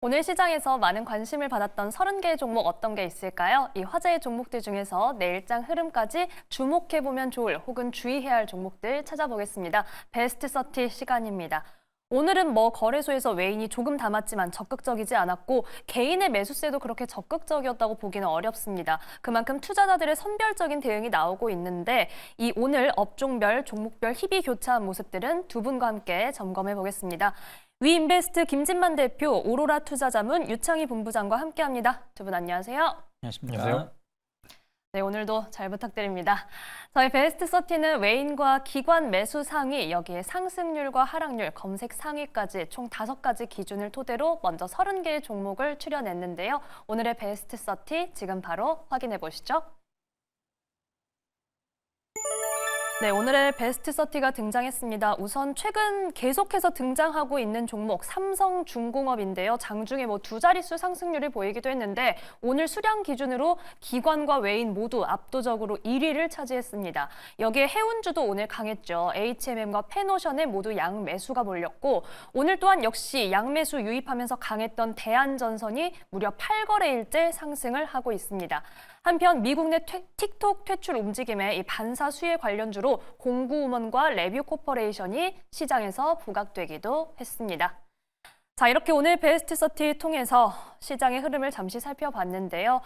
오늘 시장에서 많은 관심을 받았던 30개의 종목 어떤 게 있을까요? 이 화제의 종목들 중에서 내일장 흐름까지 주목해보면 좋을 혹은 주의해야 할 종목들 찾아보겠습니다. 베스트 30 시간입니다. 오늘은 거래소에서 외인이 조금 담았지만 적극적이지 않았고 개인의 매수세도 그렇게 적극적이었다고 보기는 어렵습니다. 그만큼 투자자들의 선별적인 대응이 나오고 있는데 이 오늘 업종별, 종목별 희비교차한 모습들은 두 분과 함께 점검해 보겠습니다. 위인베스트 김진만 대표, 오로라 투자자문 유창희 본부장과 함께합니다. 두 분 안녕하세요. 안녕하십니까. 안녕하세요. 네, 오늘도 잘 부탁드립니다. 저희 베스트 30는 외인과 기관 매수 상위, 여기에 상승률과 하락률, 검색 상위까지 총 5가지 기준을 토대로 먼저 30개의 종목을 추려냈는데요. 오늘의 베스트 30 지금 바로 확인해 보시죠. 네, 오늘의 베스트 30가 등장했습니다. 우선 최근 계속해서 등장하고 있는 종목 삼성중공업인데요. 장중에 두 자릿수 상승률을 보이기도 했는데 오늘 수량 기준으로 기관과 외인 모두 압도적으로 1위를 차지했습니다. 여기에 해운주도 오늘 강했죠. HMM과 페노션에 모두 양매수가 몰렸고 오늘 또한 역시 양매수 유입하면서 강했던 대한전선이 무려 8거래일째 상승을 하고 있습니다. 한편 미국 내 틱톡 퇴출 움직임에 이 반사 수혜 관련주로 공구우먼과 레뷰 코퍼레이션이 시장에서 부각되기도 했습니다. 자, 이렇게 오늘 베스트 30 통해서 시장의 흐름을 잠시 살펴봤는데요.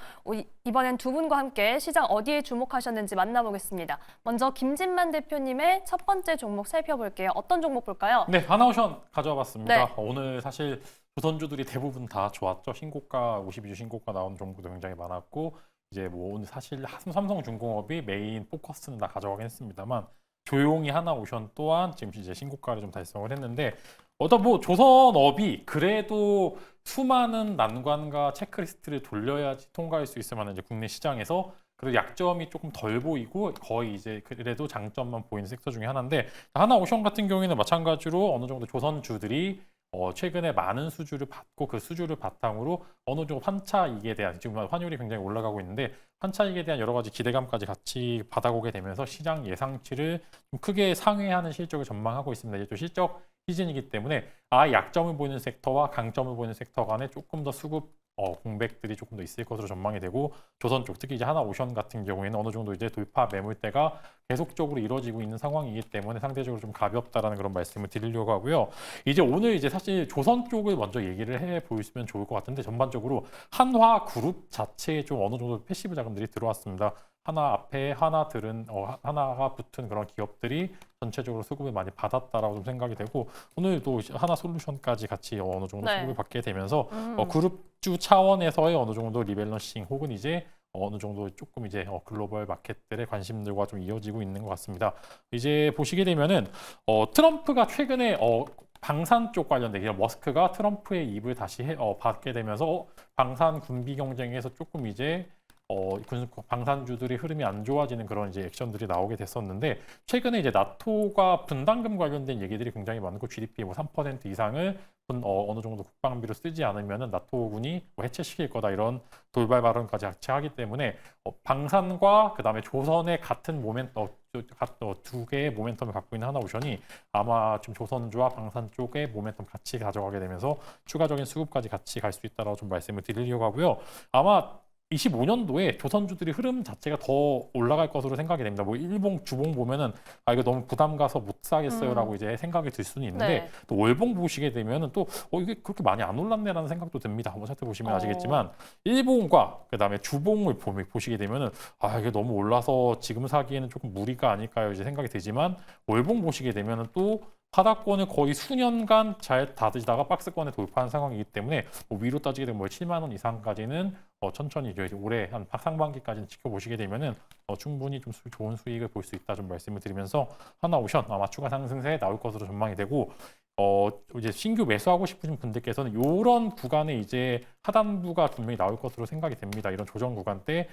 이번엔 두 분과 함께 시장 어디에 주목하셨는지 만나보겠습니다. 먼저 김진만 대표님의 첫 번째 종목 살펴볼게요. 어떤 종목 볼까요? 네, 하나오션 가져와 봤습니다. 네. 오늘 사실 조선주들이 대부분 다 좋았죠. 신고가, 52주 신고가 나온 종목도 굉장히 많았고 이제 오늘 사실 삼성중공업이 메인 포커스는 다 가져가긴 했습니다만 조용히 하나오션 또한 지금 이제 신고가를 좀 달성을 했는데 조선업이 그래도 수많은 난관과 체크리스트를 돌려야지 통과할 수 있을 만한 이제 국내 시장에서 그래도 약점이 조금 덜 보이고 거의 이제 그래도 장점만 보이는 섹터 중에 하나인데 하나오션 같은 경우에는 마찬가지로 어느 정도 조선주들이 최근에 많은 수주를 받고 그 수주를 바탕으로 어느 정도 환차익에 대한 지금 환율이 굉장히 올라가고 있는데 환차익에 대한 여러 가지 기대감까지 같이 받아오게 되면서 시장 예상치를 좀 크게 상회하는 실적을 전망하고 있습니다. 이제 또 실적 시즌이기 때문에 약점을 보이는 섹터와 강점을 보이는 섹터 간에 조금 더 수급 공백들이 조금 더 있을 것으로 전망이 되고 조선 쪽 특히 이제 하나오션 같은 경우에는 어느 정도 이제 돌파 매물대가 계속적으로 이루어지고 있는 상황이기 때문에 상대적으로 좀 가볍다라는 그런 말씀을 드리려고 하고요. 이제 오늘 이제 사실 조선 쪽을 먼저 얘기를 해 보시면 좋을 것 같은데 전반적으로 한화 그룹 자체에 좀 어느 정도 패시브 자금들이 들어왔습니다. 하나 앞에 하나가 붙은 그런 기업들이 전체적으로 수급을 많이 받았다라고 좀 생각이 되고 오늘도 하나솔루션까지 같이 어느 정도 네. 수급을 받게 되면서 그룹주 차원에서의 어느 정도 리밸런싱 혹은 이제 어느 정도 조금 이제 글로벌 마켓들의 관심들과 좀 이어지고 있는 것 같습니다. 이제 보시게 되면은 트럼프가 최근에 방산 쪽 관련된 머스크가 트럼프의 입을 다시 받게 되면서 방산 군비 경쟁에서 조금 이제 방산주들의 흐름이 안 좋아지는 그런 이제 액션들이 나오게 됐었는데 최근에 이제 나토가 분담금 관련된 얘기들이 굉장히 많고 GDP 3% 이상을 어느 정도 국방비로 쓰지 않으면은 나토군이 해체시킬 거다 이런 돌발 발언까지 같이 하기 때문에 방산과 그다음에 조선의 같은 두 개의 모멘텀을 갖고 있는 하나오션이 아마 지금 조선주와 방산 쪽의 모멘텀 같이 가져가게 되면서 추가적인 수급까지 같이 갈 수 있다라고 좀 말씀을 드리려고 하고요. 아마 25년도에 조선주들이 흐름 자체가 더 올라갈 것으로 생각이 됩니다. 일봉, 주봉 보면은 이거 너무 부담 가서 못 사겠어요라고 이제 생각이 들 수는 있는데 네. 또 월봉 보시게 되면은 또 이게 그렇게 많이 안 올랐네라는 생각도 듭니다. 한번 차트 보시면 아시겠지만 일봉과 그다음에 주봉을 보시게 되면은 이게 너무 올라서 지금 사기에는 조금 무리가 아닐까요? 이제 생각이 되지만 월봉 보시게 되면은 또 하락권을 거의 수년간 잘 다지다가 박스권에 돌파한 상황이기 때문에 위로 따지게 되면 7만 원 이상까지는 천천히 이제 올해 한 상반기까지는 지켜보시게 되면은 충분히 좀 좋은 수익을 볼 수 있다 좀 말씀을 드리면서 하나오션 아마 추가 상승세에 나올 것으로 전망이 되고 이제 신규 매수하고 싶으신 분들께서는 이런 구간에 이제 하단부가 분명히 나올 것으로 생각이 됩니다. 이런 조정 구간 때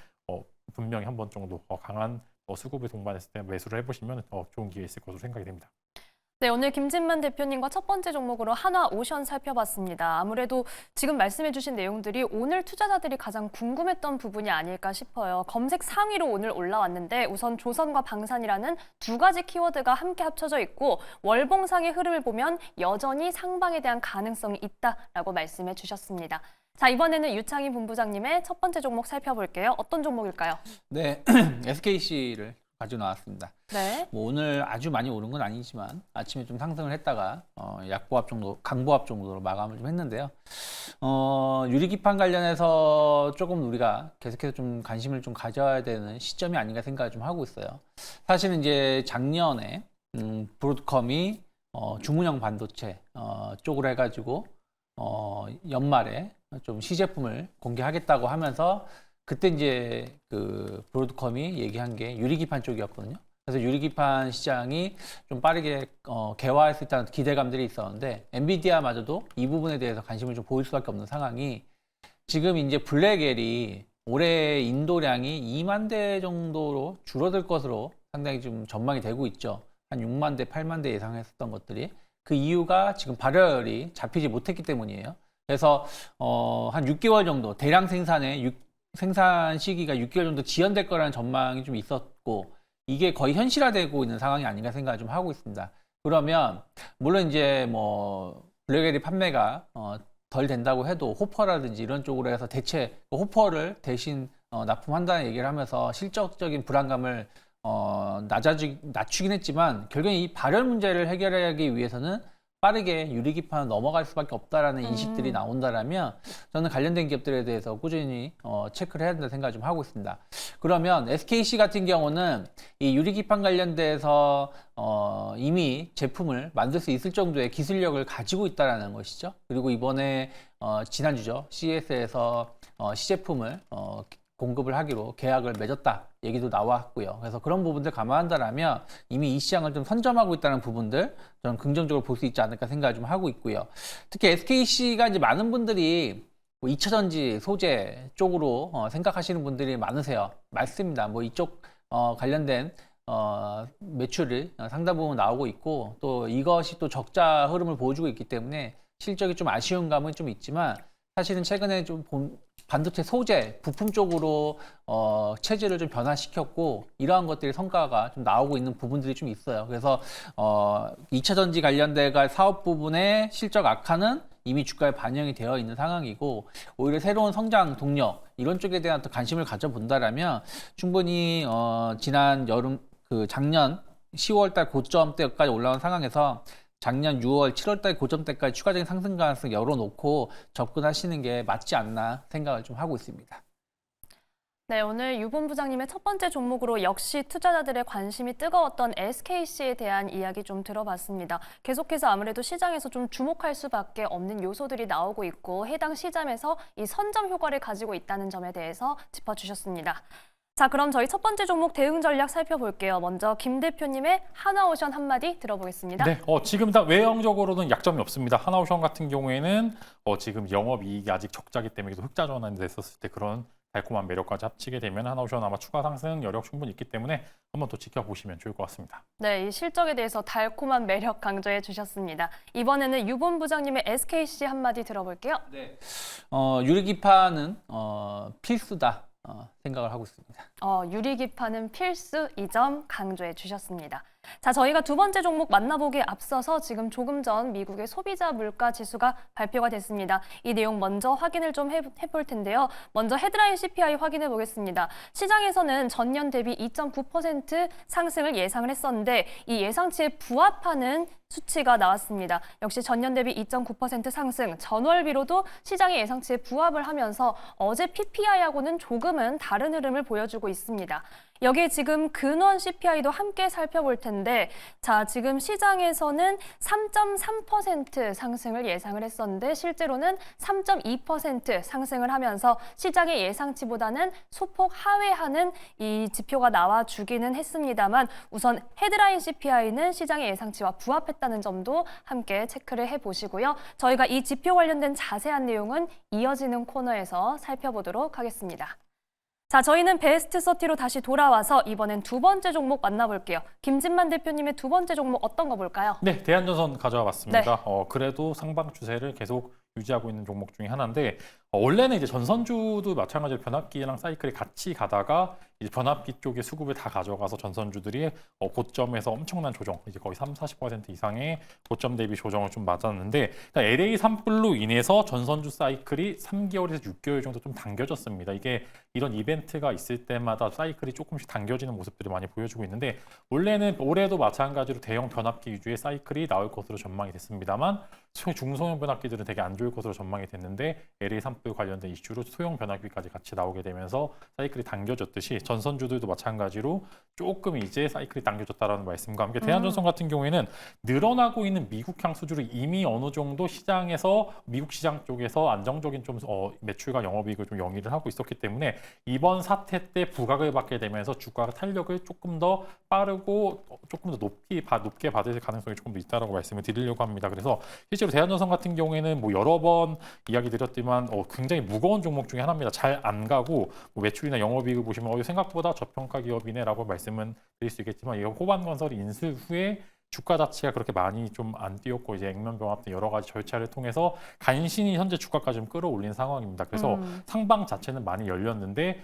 분명히 한 번 정도 강한 수급을 동반했을 때 매수를 해보시면 좋은 기회 있을 것으로 생각이 됩니다. 네, 오늘 김진만 대표님과 첫 번째 종목으로 한화오션 살펴봤습니다. 아무래도 지금 말씀해주신 내용들이 오늘 투자자들이 가장 궁금했던 부분이 아닐까 싶어요. 검색 상위로 오늘 올라왔는데 우선 조선과 방산이라는 두 가지 키워드가 함께 합쳐져 있고 월봉상의 흐름을 보면 여전히 상방에 대한 가능성이 있다라고 말씀해 주셨습니다. 자, 이번에는 유창희 본부장님의 첫 번째 종목 살펴볼게요. 어떤 종목일까요? 네, SKC를 가지고 나왔습니다. 네. 뭐 오늘 아주 많이 오른 건 아니지만 아침에 좀 상승을 했다가 약보합 정도, 강보합 정도로 마감을 좀 했는데요. 유리기판 관련해서 조금 우리가 계속해서 좀 관심을 좀 가져야 되는 시점이 아닌가 생각을 좀 하고 있어요. 사실은 이제 작년에 브로드컴이 주문형 반도체 쪽으로 해가지고 연말에 좀 시제품을 공개하겠다고 하면서 그때 이제 그 브로드컴이 얘기한 게 유리기판 쪽이었거든요. 그래서 유리기판 시장이 좀 빠르게 개화할 수 있다는 기대감들이 있었는데 엔비디아마저도 이 부분에 대해서 관심을 좀 보일 수밖에 없는 상황이 지금 이제 블랙엘이 올해 인도량이 2만 대 정도로 줄어들 것으로 상당히 좀 전망이 되고 있죠. 한 6만 대, 8만 대 예상했었던 것들이 그 이유가 지금 발열이 잡히지 못했기 때문이에요. 그래서 한 6개월 정도 대량 생산 시기가 6개월 정도 지연될 거라는 전망이 좀 있었고 이게 거의 현실화되고 있는 상황이 아닌가 생각을 좀 하고 있습니다. 그러면 물론 이제 뭐 블랙웰이 판매가 덜 된다고 해도 호퍼라든지 이런 쪽으로 해서 대체 호퍼를 대신 납품한다는 얘기를 하면서 실적적인 불안감을 낮추긴 했지만 결국엔 이 발열 문제를 해결하기 위해서는 빠르게 유리기판을 넘어갈 수밖에 없다라는 인식들이 나온다라면 저는 관련된 기업들에 대해서 꾸준히 체크를 해야 된다 생각을 좀 하고 있습니다. 그러면 SKC 같은 경우는 이 유리기판 관련돼서 이미 제품을 만들 수 있을 정도의 기술력을 가지고 있다라는 것이죠. 그리고 이번에 지난주죠. CES에서 시제품을 공급을 하기로 계약을 맺었다 얘기도 나왔고요. 그래서 그런 부분들 감안한다라면 이미 이 시장을 좀 선점하고 있다는 부분들 저는 긍정적으로 볼 수 있지 않을까 생각을 좀 하고 있고요. 특히 SKC가 이제 많은 분들이 뭐 2차전지 소재 쪽으로 생각하시는 분들이 많으세요. 맞습니다. 뭐 이쪽 관련된 매출이 상당 부분 나오고 있고 또 이것이 또 적자 흐름을 보여주고 있기 때문에 실적이 좀 아쉬운 감은 좀 있지만 사실은 최근에 좀 반도체 소재, 부품 쪽으로 체질을 좀 변화시켰고 이러한 것들이 성과가 좀 나오고 있는 부분들이 좀 있어요. 그래서 2차 전지 관련된 사업 부분의 실적 악화는 이미 주가에 반영이 되어 있는 상황이고 오히려 새로운 성장 동력 이런 쪽에 대한 또 관심을 가져본다라면 충분히 지난 여름 작년 10월달 고점대까지 올라온 상황에서 작년 6월, 7월달 고점대까지 추가적인 상승 가능성 열어놓고 접근하시는 게 맞지 않나 생각을 좀 하고 있습니다. 네, 오늘 유 본부장님의 첫 번째 종목으로 역시 투자자들의 관심이 뜨거웠던 SKC에 대한 이야기 좀 들어봤습니다. 계속해서 아무래도 시장에서 좀 주목할 수밖에 없는 요소들이 나오고 있고 해당 시점에서 이 선점 효과를 가지고 있다는 점에 대해서 짚어주셨습니다. 자, 그럼 저희 첫 번째 종목 대응 전략 살펴볼게요. 먼저 김 대표님의 한화오션 한마디 들어보겠습니다. 네, 지금 다 외형적으로는 약점이 없습니다. 한화오션 같은 경우에는 지금 영업이익이 아직 적자기 때문에 흑자 전환이 됐었을 때 그런 달콤한 매력까지 합치게 되면 한화오션 아마 추가 상승 여력 충분히 있기 때문에 한번 더 지켜보시면 좋을 것 같습니다. 네, 이 실적에 대해서 달콤한 매력 강조해 주셨습니다. 이번에는 유 본부장님의 SKC 한마디 들어볼게요. 네, 유리기판은 필수다. 생각을 하고 있습니다. 유리기판은 필수, 이 점 강조해 주셨습니다. 자, 저희가 두 번째 종목 만나보기에 앞서서 지금 조금 전 미국의 소비자 물가 지수가 발표가 됐습니다. 이 내용 먼저 확인을 좀 해볼 텐데요. 먼저 헤드라인 CPI 확인해 보겠습니다. 시장에서는 전년 대비 2.9% 상승을 예상을 했었는데 이 예상치에 부합하는 수치가 나왔습니다. 역시 전년 대비 2.9% 상승, 전월비로도 시장의 예상치에 부합을 하면서 어제 PPI하고는 조금은 다른 흐름을 보여주고 있습니다. 여기에 지금 근원 CPI도 함께 살펴볼 텐데 자, 지금 시장에서는 3.3% 상승을 예상을 했었는데 실제로는 3.2% 상승을 하면서 시장의 예상치보다는 소폭 하회하는 이 지표가 나와주기는 했습니다만 우선 헤드라인 CPI는 시장의 예상치와 부합했다는 점도 함께 체크를 해보시고요. 저희가 이 지표 관련된 자세한 내용은 이어지는 코너에서 살펴보도록 하겠습니다. 자, 저희는 베스트 30로 다시 돌아와서 이번엔 두 번째 종목 만나볼게요. 김진만 대표님의 두 번째 종목 어떤 거 볼까요? 네, 대한전선 가져와 봤습니다. 그래도 상방 추세를 계속 유지하고 있는 종목 중에 하나인데 원래는 이제 전선주도 마찬가지로 변압기랑 사이클이 같이 가다가 이제 변압기 쪽에 수급을 다 가져가서 전선주들이 고점에서 엄청난 조정, 이제 거의 30-40% 이상의 고점 대비 조정을 좀 맞았는데 LA 산불로 인해서 전선주 사이클이 3개월에서 6개월 정도 좀 당겨졌습니다. 이게 이런 이벤트가 있을 때마다 사이클이 조금씩 당겨지는 모습들이 많이 보여주고 있는데 원래는 올해도 마찬가지로 대형 변압기 위주의 사이클이 나올 것으로 전망이 됐습니다만 중소형 변압기들은 되게 안 좋을 것으로 전망이 됐는데 LA 산불 관련된 이슈로 소형 변압기까지 같이 나오게 되면서 사이클이 당겨졌듯이 전선주들도 마찬가지로 조금 이제 사이클이 당겨졌다라는 말씀과 함께 대한전선 같은 경우에는 늘어나고 있는 미국향 수주를 이미 어느 정도 시장에서 미국 시장 쪽에서 안정적인 좀 매출과 영업이익을 좀 영위를 하고 있었기 때문에 이번 사태 때 부각을 받게 되면서 주가가 탄력을 조금 더 빠르고 조금 더 높게 받을 가능성이 조금 더 있다라고 말씀을 드리려고 합니다. 그래서 실제로 대한전선 같은 경우에는 뭐 여러 번 이야기 드렸지만 굉장히 무거운 종목 중에 하나입니다. 잘 안 가고 뭐 매출이나 영업이익을 보시면 생각보다 저평가 기업이네라고 말씀은 드릴 수 있겠지만 이 호반건설이 인수 후에 주가 자체가 그렇게 많이 좀 안 뛰었고 이제 액면병합 등 여러 가지 절차를 통해서 간신히 현재 주가까지 좀 끌어올린 상황입니다. 그래서 상방 자체는 많이 열렸는데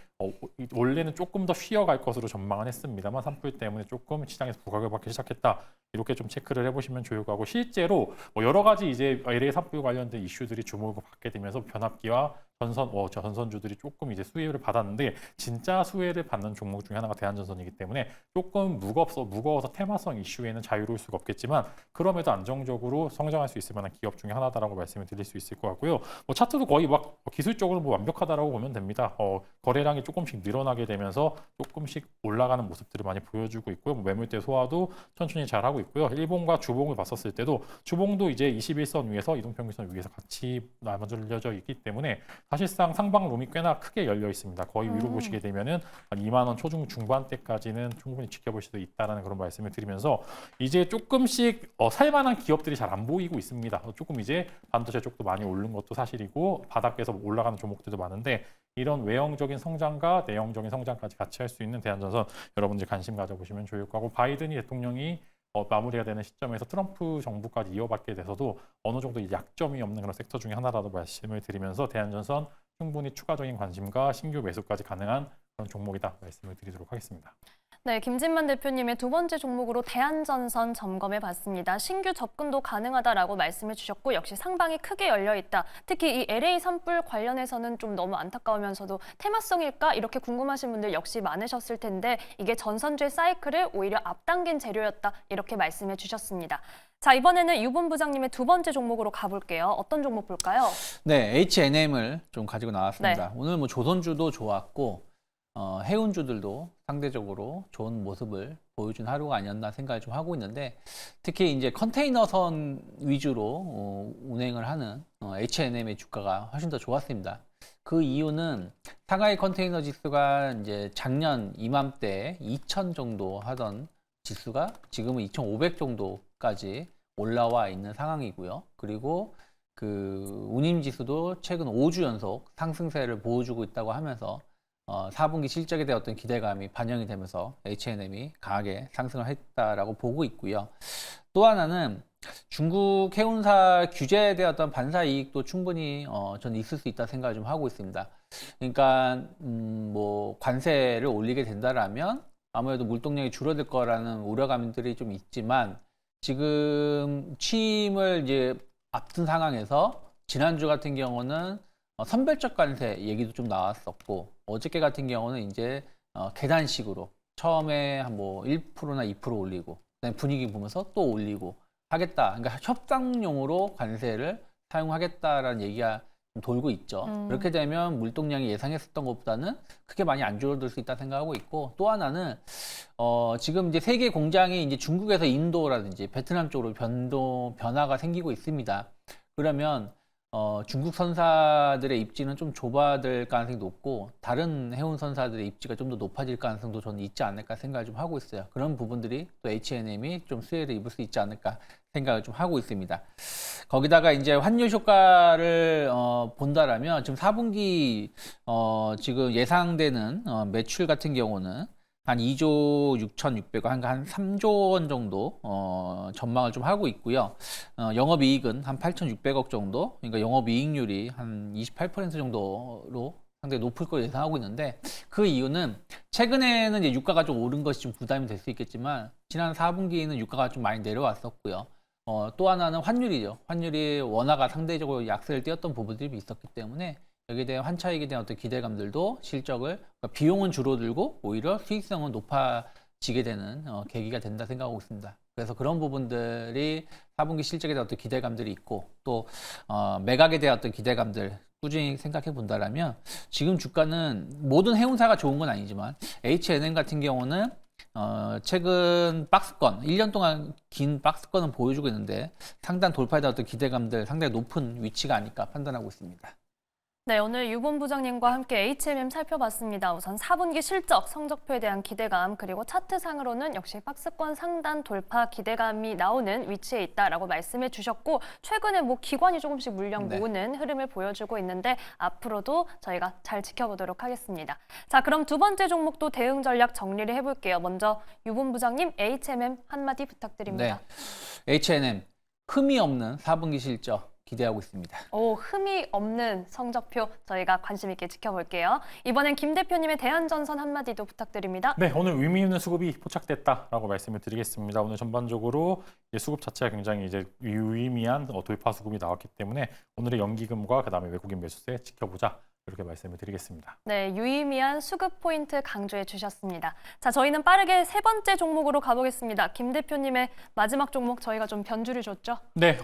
원래는 조금 더 쉬어갈 것으로 전망은 했습니다만 산불 때문에 조금 시장에서 부각을 받기 시작했다. 이렇게 좀 체크를 해보시면 좋을 것 같고 실제로 뭐 여러 가지 이제 LA 산불 관련된 이슈들이 주목을 받게 되면서 변압기와 전선주들이 조금 이제 수혜를 받았는데 진짜 수혜를 받는 종목 중에 하나가 대한전선이기 때문에 조금 무거워서 테마성 이슈에는 자유로울 수가 없겠지만 그럼에도 안정적으로 성장할 수 있을 만한 기업 중에 하나다라고 말씀을 드릴 수 있을 것 같고요. 뭐 차트도 거의 막 기술적으로 뭐 완벽하다라고 보면 됩니다. 거래량이 조금씩 늘어나게 되면서 조금씩 올라가는 모습들을 많이 보여주고 있고요. 뭐 매물대 소화도 천천히 잘하고 있고요. 일봉과 주봉을 봤었을 때도 주봉도 이제 21선 위에서 이동평균선 위에서 같이 나눠져 있기 때문에 사실상 상방 룸이 꽤나 크게 열려 있습니다. 거의 위로 보시게 되면은 2만 원 초중 중반대까지는 충분히 지켜볼 수도 있다라는 그런 말씀을 드리면서 이제 조금씩 살만한 기업들이 잘 안 보이고 있습니다. 조금 이제 반도체 쪽도 많이 오른 것도 사실이고 바닥에서 올라가는 종목들도 많은데 이런 외형적인 성장과 내형적인 성장까지 같이 할 수 있는 대한전선 여러분들 관심 가져보시면 좋을 거고 바이든 대통령이 마무리가 되는 시점에서 트럼프 정부까지 이어받게 돼서도 어느 정도 약점이 없는 그런 섹터 중에 하나라도 말씀을 드리면서 대한전선 충분히 추가적인 관심과 신규 매수까지 가능한 그런 종목이다 말씀을 드리도록 하겠습니다. 네, 김진만 대표님의 두 번째 종목으로 대한전선 점검해 봤습니다. 신규 접근도 가능하다라고 말씀해 주셨고 역시 상방이 크게 열려 있다. 특히 이 LA 산불 관련해서는 좀 너무 안타까우면서도 테마성일까 이렇게 궁금하신 분들 역시 많으셨을 텐데 이게 전선주의 사이클을 오히려 앞당긴 재료였다 이렇게 말씀해 주셨습니다. 자, 이번에는 유본 부장님의 두 번째 종목으로 가볼게요. 어떤 종목 볼까요? 네, H&M을 좀 가지고 나왔습니다. 네. 오늘 뭐 조선주도 좋았고 해운주들도 상대적으로 좋은 모습을 보여준 하루가 아니었나 생각을 좀 하고 있는데 특히 이제 컨테이너선 위주로 운행을 하는 H&M의 주가가 훨씬 더 좋았습니다. 그 이유는 상하이 컨테이너 지수가 이제 작년 이맘때 2,000 정도 하던 지수가 지금은 2,500 정도까지 올라와 있는 상황이고요. 그리고 그 운임 지수도 최근 5주 연속 상승세를 보여주고 있다고 하면서 4분기 실적에 대한 어떤 기대감이 반영이 되면서 H&M이 강하게 상승을 했다라고 보고 있고요. 또 하나는 중국 해운사 규제에 대한 어떤 반사 이익도 충분히 저는 있을 수 있다 생각을 좀 하고 있습니다. 그러니까 뭐 관세를 올리게 된다라면 아무래도 물동량이 줄어들 거라는 우려감들이 좀 있지만 지금 취임을 이제 앞둔 상황에서 지난주 같은 경우는 선별적 관세 얘기도 좀 나왔었고 어저께 같은 경우는 이제 계단식으로 처음에 뭐 1%나 2% 올리고 그다음에 분위기 보면서 또 올리고 하겠다. 그러니까 협상용으로 관세를 사용하겠다라는 얘기가 좀 돌고 있죠. 그렇게 되면 물동량이 예상했었던 것보다는 크게 많이 안 줄어들 수 있다 생각하고 있고 또 하나는 지금 이제 세계 공장이 이제 중국에서 인도라든지 베트남 쪽으로 변화가 생기고 있습니다. 그러면 중국 선사들의 입지는 좀 좁아질 가능성이 높고 다른 해운 선사들의 입지가 좀 더 높아질 가능성도 저는 있지 않을까 생각을 좀 하고 있어요. 그런 부분들이 또 H&M이 좀 수혜를 입을 수 있지 않을까 생각을 좀 하고 있습니다. 거기다가 이제 환율 효과를 본다라면 지금 4분기 지금 예상되는 매출 같은 경우는 한 2조 6,600억, 한 3조 원 정도 전망을 좀 하고 있고요. 영업이익은 한 8,600억 정도, 그러니까 영업이익률이 한 28% 정도로 상당히 높을 걸 예상하고 있는데, 그 이유는 최근에는 이제 유가가 좀 오른 것이 좀 부담이 될 수 있겠지만 지난 4분기에는 유가가 좀 많이 내려왔었고요. 또 하나는 환율이죠. 환율이 원화가 상대적으로 약세를 띄었던 부분들이 있었기 때문에 여기에 대한 환차익에 대한 어떤 기대감들도 실적을, 그러니까 비용은 줄어들고 오히려 수익성은 높아지게 되는 계기가 된다 생각하고 있습니다. 그래서 그런 부분들이 4분기 실적에 대한 어떤 기대감들이 있고, 또 매각에 대한 어떤 기대감들 꾸준히 생각해 본다라면, 지금 주가는 모든 해운사가 좋은 건 아니지만 H&M 같은 경우는 최근 박스권, 1년 동안 긴 박스권은 보여주고 있는데 상단 돌파에 대한 어떤 기대감들 상당히 높은 위치가 아닐까 판단하고 있습니다. 네, 오늘 유본 부장님과 함께 H&M 살펴봤습니다. 우선 4분기 실적, 성적표에 대한 기대감, 그리고 차트상으로는 역시 박스권 상단 돌파 기대감이 나오는 위치에 있다라고 말씀해 주셨고, 최근에 뭐 기관이 조금씩 물량 모으는 흐름을 보여주고 있는데 앞으로도 저희가 잘 지켜보도록 하겠습니다. 자, 그럼 두 번째 종목도 대응 전략 정리를 해볼게요. 먼저 유본 부장님, H&M 한마디 부탁드립니다. 네, H&M 흠이 없는 4분기 실적 기대하고 있습니다. 흠이 없는 성적표 저희가 관심 있게 지켜볼게요. 이번엔 김 대표님의 대한전선 한마디도 부탁드립니다. 네, 오늘 의미 있는 수급이 포착됐다라고 말씀을 드리겠습니다. 오늘 전반적으로 이제 수급 자체가 굉장히 이제 유의미한 돌파 수급이 나왔기 때문에 오늘의 연기금과 그다음에 외국인 매수세 지켜보자, 이렇게 말씀을 드리겠습니다. 네, 유의미한 수급 포인트 강조해 주셨습니다. 자, 저희는 빠르게 세 번째 종목으로 가보겠습니다. 김 대표님의 마지막 종목 저희가 좀 변주를 줬죠? 네,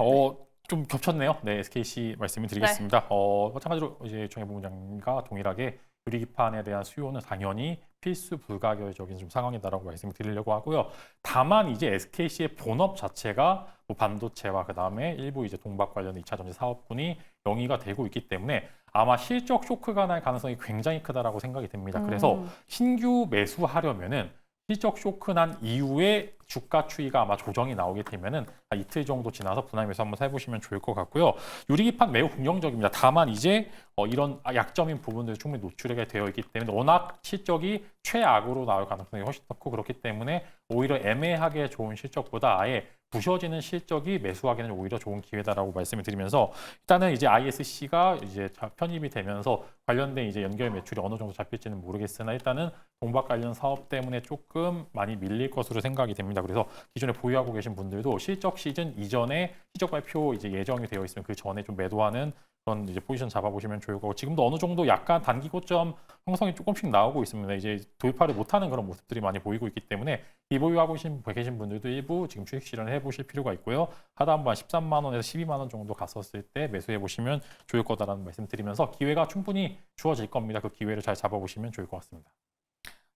좀 겹쳤네요. 네, SKC 말씀을 드리겠습니다. 마찬가지로 이제 정혜 부장님과 동일하게 유리기판에 대한 수요는 당연히 필수 불가결적인 좀 상황이다라고 말씀을 드리려고 하고요. 다만 이제 SKC의 본업 자체가 뭐 반도체와 그다음에 일부 이제 동박 관련 2차 전지 사업분이 영위가 되고 있기 때문에 아마 실적 쇼크가 날 가능성이 굉장히 크다라고 생각이 됩니다. 그래서 신규 매수하려면은 실적 쇼크 난 이후에 주가 추이가 아마 조정이 나오게 되면은 이틀 정도 지나서 분할 매수 한번 해보시면 좋을 것 같고요. 유리기판 매우 긍정적입니다. 다만 이제 이런 약점인 부분들 충분히 노출이 되어 있기 때문에 워낙 실적이 최악으로 나올 가능성이 훨씬 더 크고, 그렇기 때문에 오히려 애매하게 좋은 실적보다 아예 부셔지는 실적이 매수하기는 오히려 좋은 기회다라고 말씀을 드리면서, 일단은 이제 ISC가 이제 편입이 되면서 관련된 이제 연결 매출이 어느 정도 잡힐지는 모르겠으나 일단은 동박 관련 사업 때문에 조금 많이 밀릴 것으로 생각이 됩니다. 그래서 기존에 보유하고 계신 분들도 실적 시즌 이전에 실적 발표 이제 예정이 되어 있으면 그 전에 좀 매도하는 그런 이제 포지션 잡아보시면 좋을 거고, 지금도 어느 정도 약간 단기 고점 형성이 조금씩 나오고 있습니다. 이제 돌파를 못하는 그런 모습들이 많이 보이고 있기 때문에 비보유하고 계신 분들도 일부 지금 주식 실현을 해보실 필요가 있고요. 하다 한번 13만 원에서 12만 원 정도 갔었을 때 매수해 보시면 좋을 거다라는 말씀 드리면서 기회가 충분히 주어질 겁니다. 그 기회를 잘 잡아보시면 좋을 것 같습니다.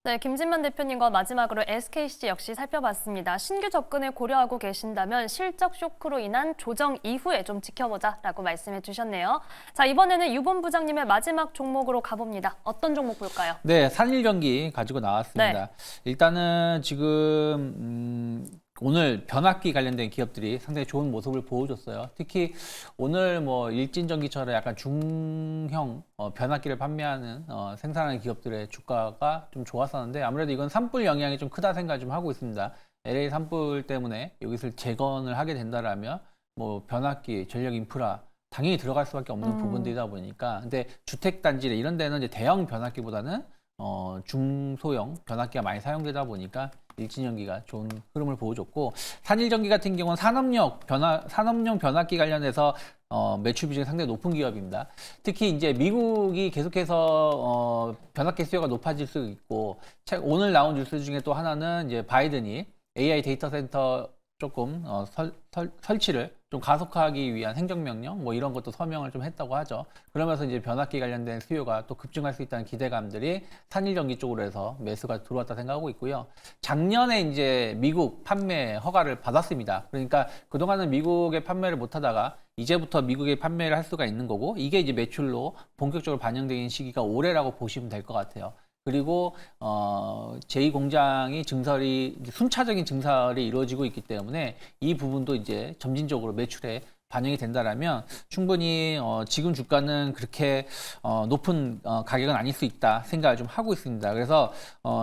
네, 김진만 대표님과 마지막으로 SKC 역시 살펴봤습니다. 신규 접근을 고려하고 계신다면 실적 쇼크로 인한 조정 이후에 좀 지켜보자라고 말씀해 주셨네요. 자, 이번에는 유본 부장님의 마지막 종목으로 가봅니다. 어떤 종목 볼까요? 네, 산일전기 가지고 나왔습니다. 네. 일단은 지금 오늘 변압기 관련된 기업들이 상당히 좋은 모습을 보여줬어요. 특히 오늘 뭐 일진전기처럼 약간 중형 변압기를 판매하는 생산하는 기업들의 주가가 좀 좋았었는데, 아무래도 이건 산불 영향이 좀 크다 생각 좀 하고 있습니다. LA 산불 때문에 여기서 재건을 하게 된다라면 뭐 변압기, 전력 인프라 당연히 들어갈 수밖에 없는 부분들이다 보니까, 근데 주택 단지 이런 데는 이제 대형 변압기보다는 중소형 변압기가 많이 사용되다 보니까 일진전기가 좋은 흐름을 보여줬고, 산일전기 같은 경우는 산업용 변압기 관련해서 매출 비중이 상당히 높은 기업입니다. 특히 이제 미국이 계속해서 변압기 수요가 높아질 수 있고, 오늘 나온 뉴스 중에 또 하나는 이제 바이든이 AI 데이터 센터 조금 설치를 좀 가속화하기 위한 행정명령 뭐 이런 것도 서명을 좀 했다고 하죠. 그러면서 이제 변압기 관련된 수요가 또 급증할 수 있다는 기대감들이 산일전기 쪽으로 해서 매수가 들어왔다 생각하고 있고요. 작년에 이제 미국 판매 허가를 받았습니다. 그러니까 그동안은 미국의 판매를 못 하다가 이제부터 미국의 판매를 할 수가 있는 거고, 이게 이제 매출로 본격적으로 반영되는 시기가 올해라고 보시면 될 것 같아요. 그리고 제2공장이 순차적인 증설이 이루어지고 있기 때문에 이 부분도 이제 점진적으로 매출에 반영이 된다라면 충분히 지금 주가는 그렇게 높은 가격은 아닐 수 있다 생각을 좀 하고 있습니다. 그래서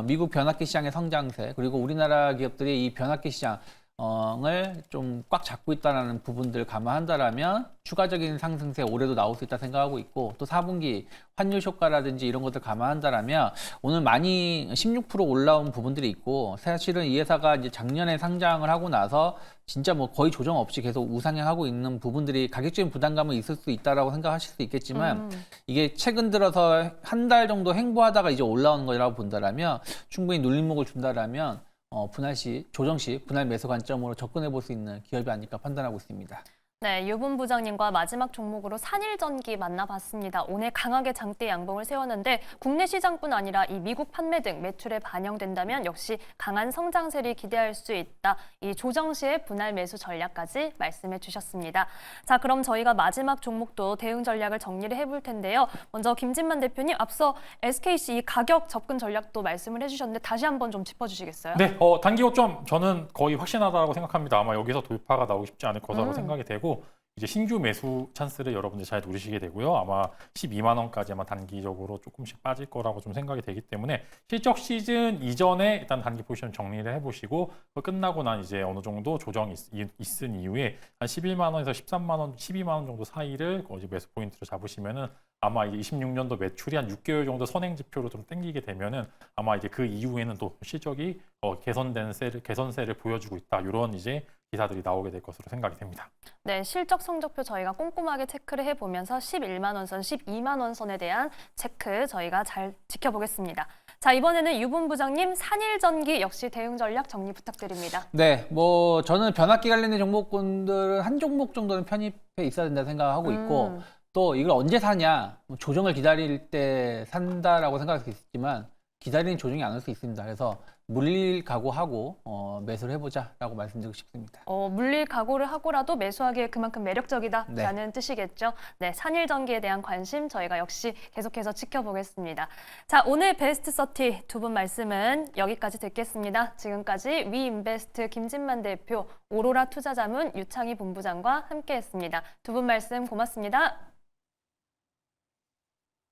미국 변압기 시장의 성장세 그리고 우리나라 기업들이 이 변압기 시장을 좀 꽉 잡고 있다는 부분들을 감안한다라면 추가적인 상승세 올해도 나올 수 있다 생각하고 있고 또 4분기 환율 효과라든지 이런 것들 감안한다라면 오늘 많이 16% 올라온 부분들이 있고 사실은 이 회사가 이제 작년에 상장을 하고 나서 진짜 뭐 거의 조정 없이 계속 우상향하고 있는 부분들이 가격적인 부담감은 있을 수 있다라고 생각하실 수 있겠지만 이게 최근 들어서 한 달 정도 횡보하다가 이제 올라오는 거라고 본다라면 충분히 눌림목을 준다라면 분할 시 조정 시 분할 매수 관점으로 접근해 볼 수 있는 기업이 아닐까 판단하고 있습니다. 네, 유분 부장님과 마지막 종목으로 산일전기 만나봤습니다. 오늘 강하게 장대 양봉을 세웠는데 국내 시장뿐 아니라 이 미국 판매 등 매출에 반영된다면 역시 강한 성장세를 기대할 수 있다. 이 조정 시의 분할 매수 전략까지 말씀해 주셨습니다. 자, 그럼 저희가 마지막 종목도 대응 전략을 정리를 해볼 텐데요. 먼저 김진만 대표님, 앞서 SKC 이 가격 접근 전략도 말씀을 해주셨는데 다시 한번 좀 짚어주시겠어요? 네, 단기 고점 저는 거의 확신하다고 생각합니다. 아마 여기서 돌파가 나오기 쉽지 않을 거라고 생각이 되고 이제 신규 매수 찬스를 여러분들 잘 누리시게 되고요. 아마 12만 원까지 아마 단기적으로 조금씩 빠질 거라고 좀 생각이 되기 때문에 실적 시즌 이전에 일단 단기 포지션 정리를 해보시고 끝나고 난 이제 어느 정도 조정이 있은 이후에 한 11만 원에서 13만 원, 12만 원 정도 사이를 이제 매수 포인트로 잡으시면은 아마 이제 26년도 매출이 한 6개월 정도 선행 지표로 좀 땡기게 되면은 아마 이제 그 이후에는 또 실적이 개선세를 보여주고 있다. 이런 이제 기사들이 나오게 될 것으로 생각이 됩니다. 네, 실적 성적표 저희가 꼼꼼하게 체크를 해보면서 11만 원 선, 12만 원 선에 대한 체크 저희가 잘 지켜보겠습니다. 자, 이번에는 유분 부장님 산일전기 역시 대응 전략 정리 부탁드립니다. 네, 뭐 저는 변압기 관련된 종목군들은 한 종목 정도는 편입해 있어야 된다 생각하고 있고 또 이걸 언제 사냐 뭐 조정을 기다릴 때 산다라고 생각할 수 있지만 기다리는 조정이 안 올 수 있습니다. 그래서 물릴 각오하고 매수를 해보자라고 말씀드리고 싶습니다. 물릴 각오를 하고라도 매수하기에 그만큼 매력적이다라는 뜻이겠죠. 네, 산일전기에 대한 관심 저희가 역시 계속해서 지켜보겠습니다. 자, 오늘 베스트 30 두 분 말씀은 여기까지 듣겠습니다. 지금까지 위인베스트 김진만 대표, 오로라 투자자문 유창희 본부장과 함께했습니다. 두 분 말씀 고맙습니다.